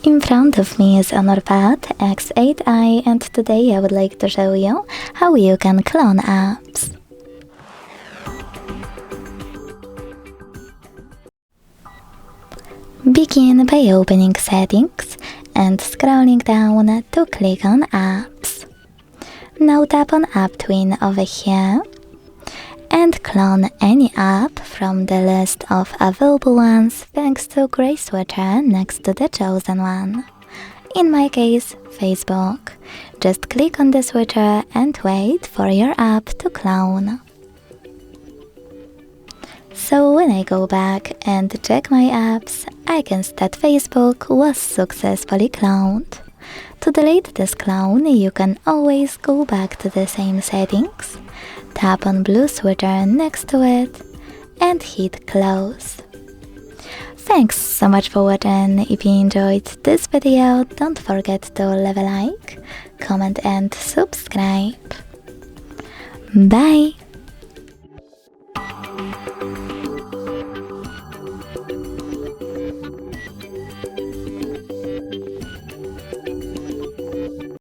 In front of me is HONOR Pad X8a, and today I would like to show you how you can clone apps. Begin by opening Settings and scrolling down to click on Apps. Now tap on AppTwin over here and clone any app from the list of available ones thanks to gray switcher next to the chosen one. In my case, Facebook. Just click on the switcher and wait for your app to clone. So when I go back and check my apps, I can see that Facebook was successfully cloned. To delete this clone, you can always go back to the same settings, tap on blue switcher next to it, and hit close. Thanks so much for watching. If you enjoyed this video, don't forget to leave a like, comment and subscribe. Bye!